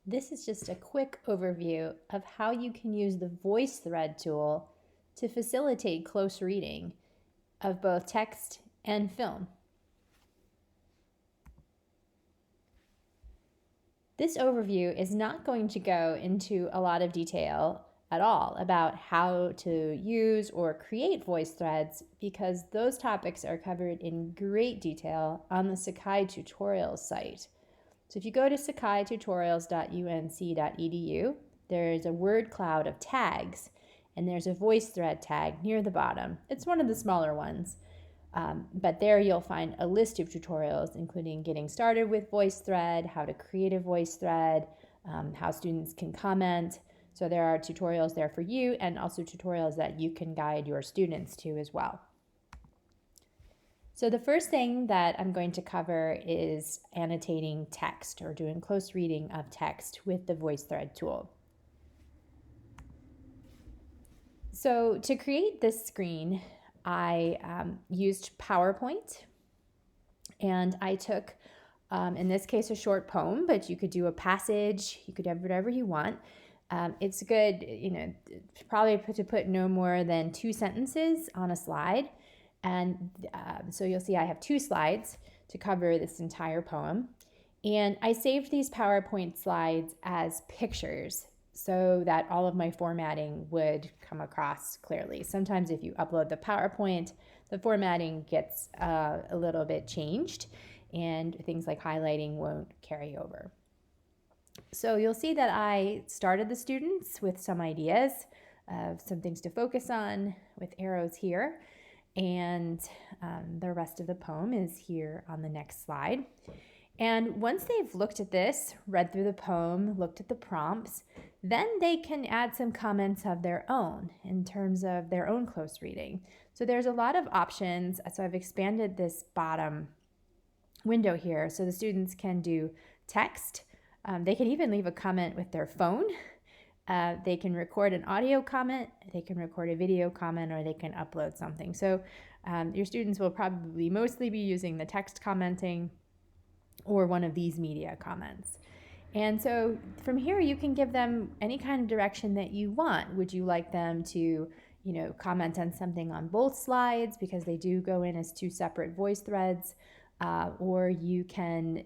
This is just a quick overview of how you can use the VoiceThread tool to facilitate close reading of both text and film. This overview is not going to go into a lot of detail at all about how to use or create voice threads, because those topics are covered in great detail on the Sakai Tutorials site. So if you go to sakaiTutorials.unc.edu, there's a word cloud of tags, and there's a voice thread tag near the bottom. It's one of the smaller ones, but there you'll find a list of tutorials, including getting started with VoiceThread, how to create a VoiceThread, how students can comment. So there are tutorials there for you, and also tutorials that you can guide your students to as well. So the first thing that I'm going to cover is annotating text, or doing close reading of text with the VoiceThread tool. So to create this screen, I used PowerPoint, and I took, in this case, a short poem, but you could do a passage, you could have whatever you want. It's good, probably to put no more than 2 sentences on a slide. And so you'll see I have 2 slides to cover this entire poem. And I saved these PowerPoint slides as pictures so that all of my formatting would come across clearly. Sometimes if you upload the PowerPoint, the formatting gets a little bit changed, and things like highlighting won't carry over. So you'll see that I started the students with some ideas of some things to focus on with arrows here. And the rest of the poem is here on the next slide. And once they've looked at this, read through the poem, looked at the prompts, then they can add some comments of their own in terms of their own close reading. So there's a lot of options. So I've expanded this bottom window here so the students can do text. They can even leave a comment with their phone. They can record an audio comment, they can record a video comment, or they can upload something. So your students will probably mostly be using the text commenting or one of these media comments. And so from here, you can give them any kind of direction that you want. Would you like them to, comment on something on both slides, because they do go in as 2 separate voice threads, or you can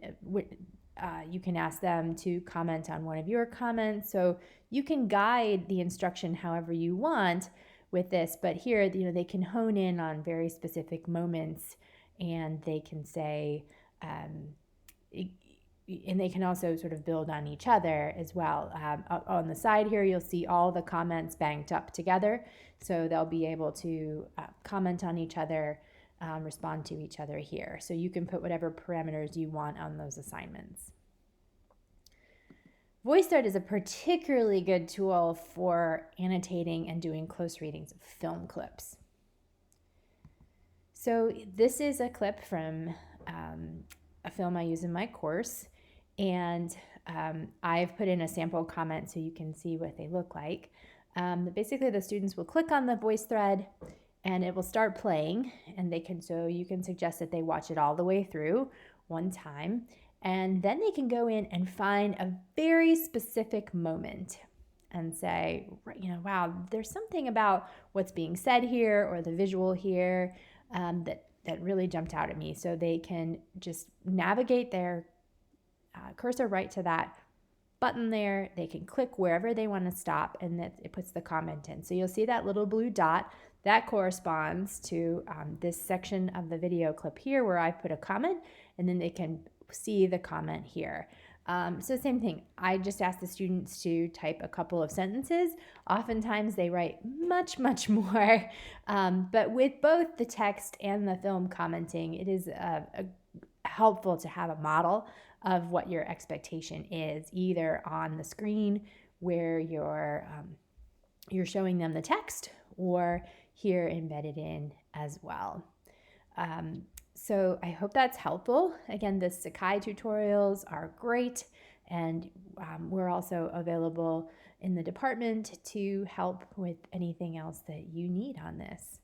ask them to comment on one of your comments. So you can guide the instruction however you want with this, but here, they can hone in on very specific moments, and they can say, and they can also sort of build on each other as well. On the side here, you'll see all the comments banked up together, so they'll be able to comment on each other, respond to each other here. So you can put whatever parameters you want on those assignments. VoiceThread is a particularly good tool for annotating and doing close readings of film clips. So this is a clip from a film I use in my course, and I've put in a sample comment so you can see what they look like. Basically, the students will click on the VoiceThread, and it will start playing, and so you can suggest that they watch it all the way through one time. And then they can go in and find a very specific moment and say, wow, there's something about what's being said here or the visual here that really jumped out at me. So they can just navigate their cursor right to that button there. They can click wherever they want to stop, and that it puts the comment in. So you'll see that little blue dot that corresponds to this section of the video clip here where I put a comment, and then they can see the comment here. So same thing, I just ask the students to type a couple of sentences. Oftentimes they write much, much more, but with both the text and the film commenting, it is helpful to have a model of what your expectation is, either on the screen where you're showing them the text, or here embedded in as well. So I hope that's helpful. Again, the Sakai tutorials are great, and we're also available in the department to help with anything else that you need on this.